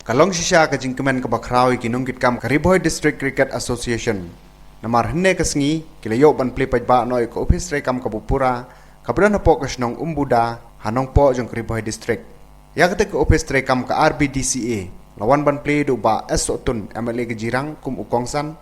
Kalong shisha ka jingkemen ka bakrawi ki nungkit kam ka Riboy District Cricket Association. Namar henne ka sengi kilayo ban play paj ba noi ka office re kam ka bupura ka bran po ka snong umbuda hanong po jong Riboy District. Ya ka ka office re kam ka RBDCA lawan ban play do ba esotun MLA ka jirang kum ukongsan.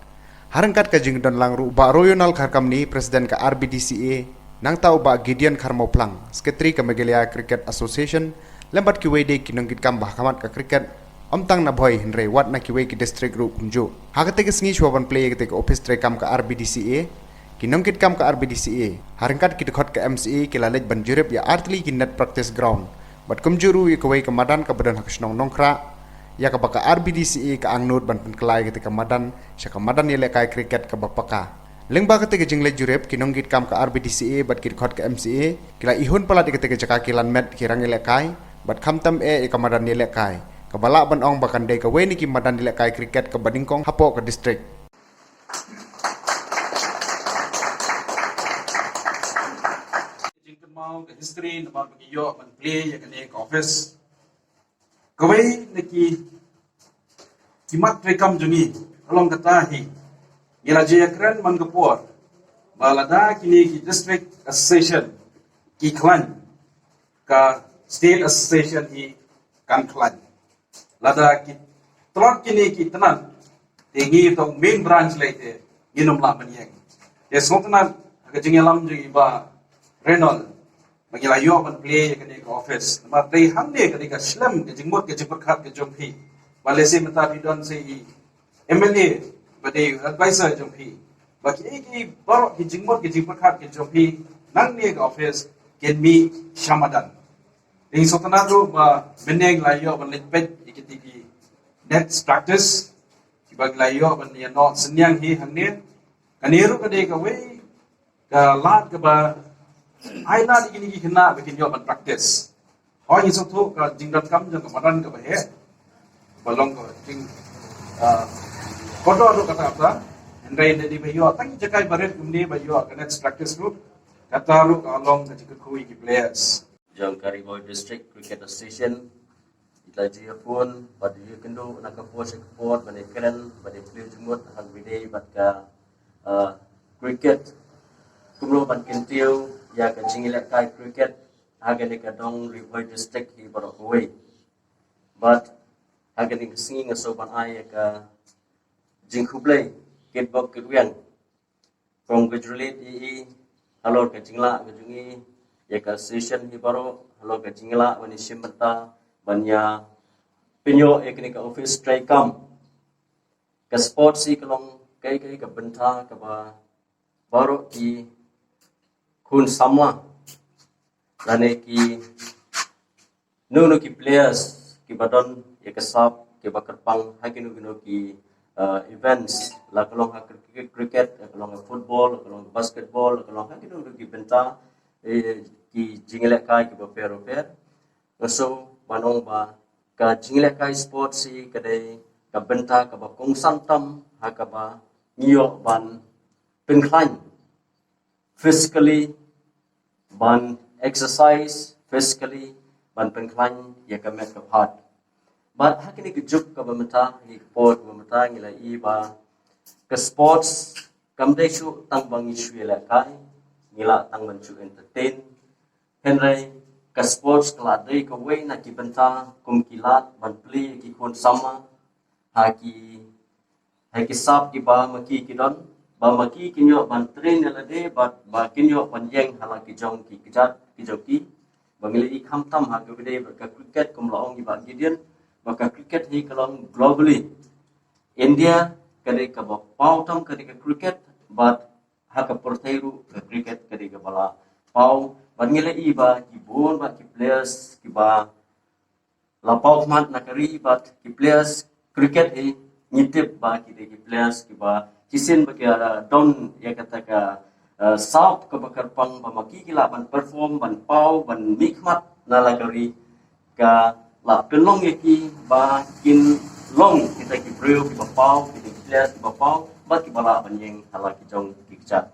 Harangkat ka jing don lang ru ba royal kar kam ni president ka RBDCA nang tau ba Gideon Karmoplang sekretari ka Megalia Cricket Association lembat ki wede ki nungkit kam bah kamat ka cricket Omtang na boy Henry wat na kiwe ki district group kumju. Hakate ke sengi chwaban play ke office tre kam ka RBDCA. Kinongkit kam ka RBDCA. Haringkat ki dekhot ka MCA ki lalej ban jurip ya artli ki net practice ground. Bat kumjuru ya kiwe ke madan ka badan hakisnong nongkra. Ya ka baka RBDCA ka angnut ban penkelai ke madan sya ka madan yele kai cricket ka bapaka. Lengba kete ke jingle jurip kinongkit kam ka RBDCA bat ki dekhot ka MCA. Kila ihun pala kete ke jaka kilan met kirang yele kai. Bat khamtam ka madan yele kai. Kabala ban ong bakan day ka weni ki madan dilek kai cricket ka badingkong hapo ka district. Jingkan mau ke history namar bagi yo ban play ya kan ek office. Kawai neki kimat rekam jungi along kata hi. Ila jaya kran man gapor. Balada kini ki district association ki klan ka state association hi kan klan. Lada ki telok kini ki tenan tinggi tong main branch laite ginum la maniang ya sotna aga jingelam ji ba renol magila yo ban play ka ni office ma dei hamne ka ni ka slam ke jingmot ke jipakhat ke jompi balese mata bidon se MLA bade advisor jompi baki ki baro ki jingmot ke jipakhat ke jompi nang ni office ken mi shamadan dei sotna ro ba meneng la yo ban lepet ikiti next practice kibag layo ban ya no senyang hi hanne kaniru kade ka we ka lat ka ba ai na digini ki khna bikin yo ban practice hoy ni so thu ka jingdat kam jang madan ka ba he balong ko jing kodo ro kata apa ndai de di ba yo tang jakai baret kumni ba yo ka next practice group kata ro ka long ka jikut kui ki players jang Riboy District Cricket Association Itaji pun pada dia kendo nak kapos ekspor pada keren pada player jumut hal bidai pada cricket kumlo pan kentiu ya kan jingilak kai cricket hagen kadong Riboy District hi barok way but hagen singi ngasoban ai ka jingkublai kitbok kedwian congratulate i halor ka jingla ka jungi ya ka session hi barok halor ka jingla wani simata banya penyo ekni ka office try kam ka sport si kalong kai ka benta ka ba baro ki kun samla lane ki no ki players ki badon ya ka sap ki bakarpang haginu gino ki events la kalong ha cricket kalong football kalong basketball kalong haginu ki benta ki jingle kai ki ba fair so manong ba ka jingle kai sport si kadai ka benta ka ba kong santam ha ka ba nyo ban penklan physically ban exercise physically ban penklan ya ka met ka phat but hakini ki juk ka ba mata ni sport ba mata ngila i ba ka sports kam dai chu tang bang issue la kai ngila tang ban chu entertain henry ka sports keladai ka way na kibenta kum kilat ban play ki kon sama haki sap ki ba maki kidon ba maki kinyo ban train la de ba kinyo ban yeng hala ki jong ki kijat ki joki bangili i kham tam ha ka de ka cricket kum laong ki ba Gideon ba ka cricket hi kalong globally India kade ka ba pau tam kade ka cricket but ha ka portairu ka cricket kade ka bala pau Bangila iba kibun ba ki players kiba lapau mat nakari ba ki players cricket hi ngitip ba ki players kiba kisin ba kya don ya kata ka south ka bakarpang ba makikila ban perform ban pau ban mikmat nalagari ka la pelong ki ba kin long kita ki brio ki ba pau ki players ki ba pau ba ki bala ban yeng hala ki jong ki chat